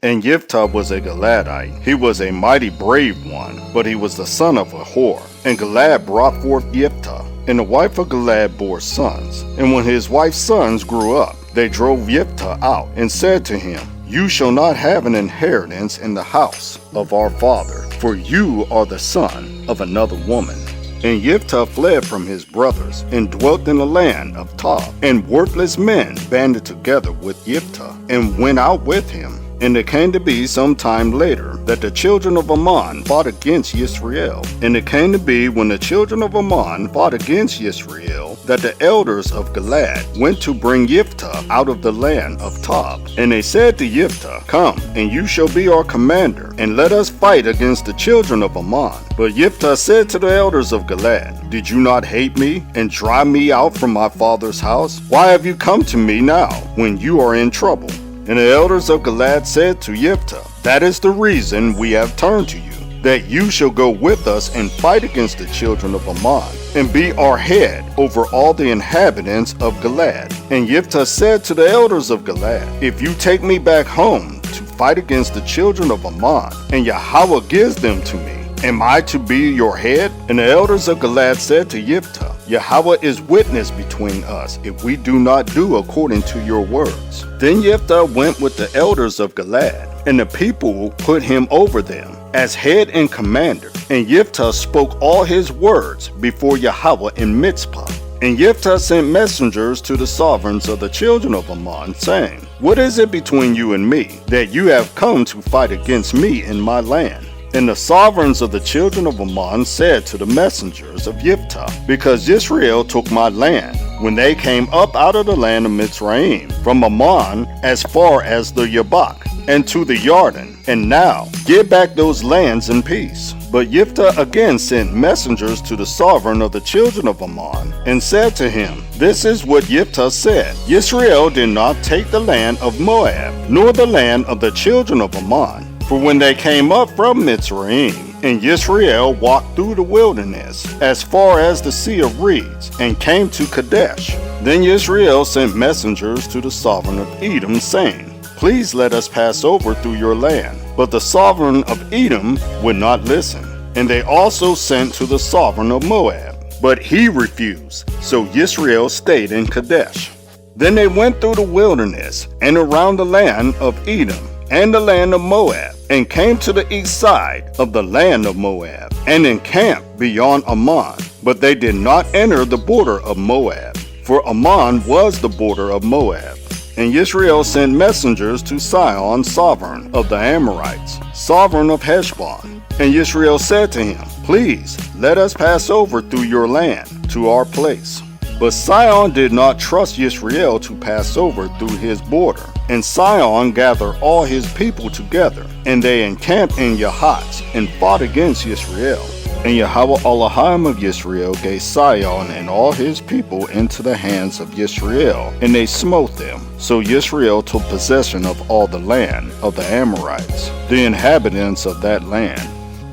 And Yiftah was a Gileadite. He was a mighty brave one, but he was the son of a whore. And Gilead brought forth Yiftah, and the wife of Gilead bore sons. And when his wife's sons grew up, they drove Yiftah out, and said to him, You shall not have an inheritance in the house of our father, for you are the son of another woman. And Yiftah fled from his brothers, and dwelt in the land of Tob. And worthless men banded together with Yiftah, and went out with him. And it came to be some time later that the children of Ammon fought against Yisrael. And it came to be when the children of Ammon fought against Yisrael that the elders of Gilead went to bring Yiftah out of the land of Tob. And they said to Yiftah, Come, and you shall be our commander, and let us fight against the children of Ammon. But Yiftah said to the elders of Gilead, Did you not hate me, and drive me out from my father's house? Why have you come to me now, when you are in trouble? And the elders of Gilead said to Yiftah, That is the reason we have turned to you, that you shall go with us and fight against the children of Ammon, and be our head over all the inhabitants of Gilead. And Yiftah said to the elders of Gilead, If you take me back home to fight against the children of Ammon, and Yahweh gives them to me, am I to be your head? And the elders of Gilead said to Yiftah, Yahweh is witness between us, if we do not do according to your words. Then Yiftah went with the elders of Gilead, and the people put him over them, as head and commander. And Yiftah spoke all his words before Yahweh in Mizpah. And Yiftah sent messengers to the sovereigns of the children of Ammon, saying, What is it between you and me, that you have come to fight against me in my land? And the sovereigns of the children of Ammon said to the messengers of Yiftah, Because Israel took my land, when they came up out of the land of Mitzrayim, from Ammon as far as the Yabok, and to the Jordan, and now give back those lands in peace. But Yiftah again sent messengers to the sovereign of the children of Ammon, and said to him, This is what Yiftah said, Israel did not take the land of Moab, nor the land of the children of Ammon. For when they came up from Mitzrayim, and Israel walked through the wilderness, as far as the Sea of Reeds, and came to Kadesh, then Israel sent messengers to the sovereign of Edom, saying, Please let us pass over through your land. But the sovereign of Edom would not listen. And they also sent to the sovereign of Moab, but he refused. So Israel stayed in Kadesh. Then they went through the wilderness, and around the land of Edom, and the land of Moab, and came to the east side of the land of Moab, and encamped beyond Ammon. But they did not enter the border of Moab, for Ammon was the border of Moab. And Israel sent messengers to Sihon, sovereign of the Amorites, sovereign of Heshbon. And Israel said to him, Please, let us pass over through your land to our place. But Sihon did not trust Israel to pass over through his border. And Sihon gathered all his people together, and they encamped in Yahatz, and fought against Israel. And Yahweh Elohim of Israel gave Sihon and all his people into the hands of Israel, and they smote them. So Israel took possession of all the land of the Amorites, the inhabitants of that land.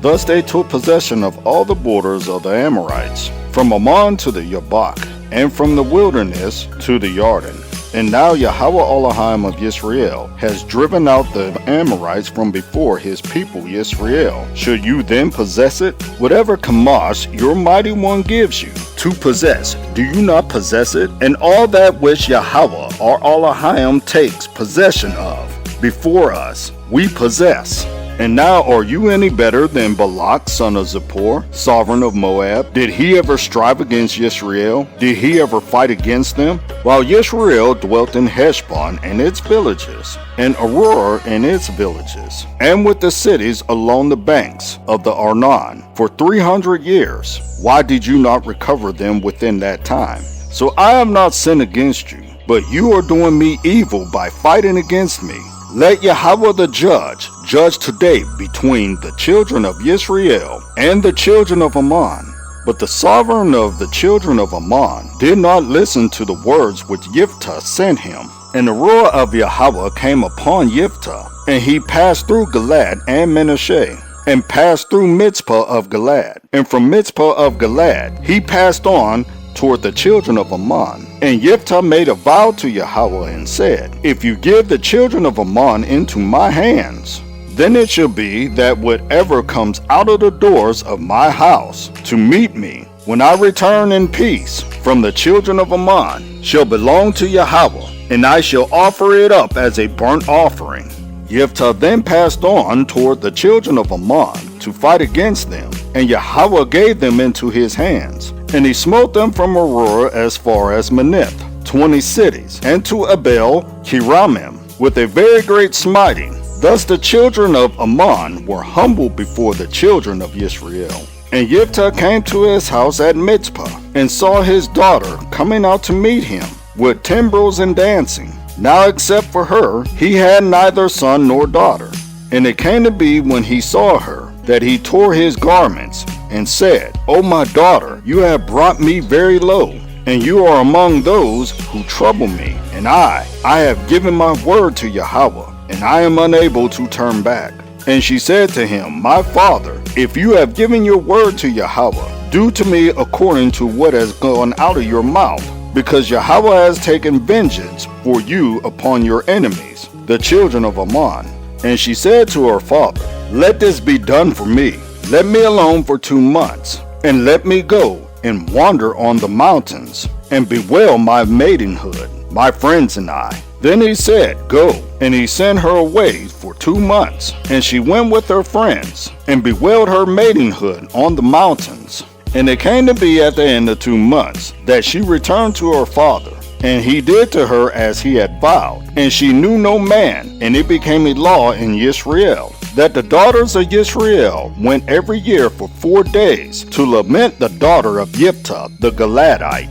Thus they took possession of all the borders of the Amorites, from Ammon to the Yabok, and from the wilderness to the Jordan. And now Yahweh Elohim of Israel has driven out the Amorites from before his people Israel. Should you then possess it? Whatever Kamash your mighty one gives you to possess, do you not possess it? And all that which Yahweh our Elohim takes possession of before us, we possess. And now are you any better than Balak son of Zippor, sovereign of Moab? Did he ever strive against Yisrael? Did he ever fight against them? While Yisrael dwelt in Heshbon and its villages, and Aurora and its villages, and with the cities along the banks of the Arnon for 300 years. Why did you not recover them within that time? So I have not sinned against you, but you are doing me evil by fighting against me. Let Yahweh the judge today between the children of Israel and the children of Ammon. But the sovereign of the children of Ammon did not listen to the words which Yiftah sent him. And the roar of Yahweh came upon Yiftah, and he passed through Gilad and Manasseh, and passed through Mizpah of Gilad. And from Mizpah of Gilad he passed on toward the children of Ammon. And Jephthah made a vow to Yahweh and said, If you give the children of Ammon into my hands, then it shall be that whatever comes out of the doors of my house to meet me when I return in peace from the children of Ammon shall belong to Yahweh, and I shall offer it up as a burnt offering. Jephthah then passed on toward the children of Ammon to fight against them, and Yahweh gave them into his hands. And he smote them from Aurora as far as Manith, 20 cities, and to Abel Kiramim, with a very great smiting. Thus the children of Ammon were humbled before the children of Israel. And Jephthah came to his house at Mizpah, and saw his daughter coming out to meet him, with timbrels and dancing. Now except for her, he had neither son nor daughter. And it came to be when he saw her, that he tore his garments, and said, O my daughter, you have brought me very low, and you are among those who trouble me. And I have given my word to Yahweh, and I am unable to turn back. And she said to him, My father, if you have given your word to Yahweh, do to me according to what has gone out of your mouth, because Yahweh has taken vengeance for you upon your enemies, the children of Ammon. And she said to her father, Let this be done for me. Let me alone for 2 months, and let me go and wander on the mountains, and bewail my maidenhood, my friends and I. Then he said, Go. And he sent her away for 2 months. And she went with her friends, and bewailed her maidenhood on the mountains. And it came to be at the end of 2 months, that she returned to her father. And he did to her as he had vowed. And she knew no man. And it became a law in Israel, that the daughters of Israel went every year for 4 days to lament the daughter of Jephthah the Gileadite.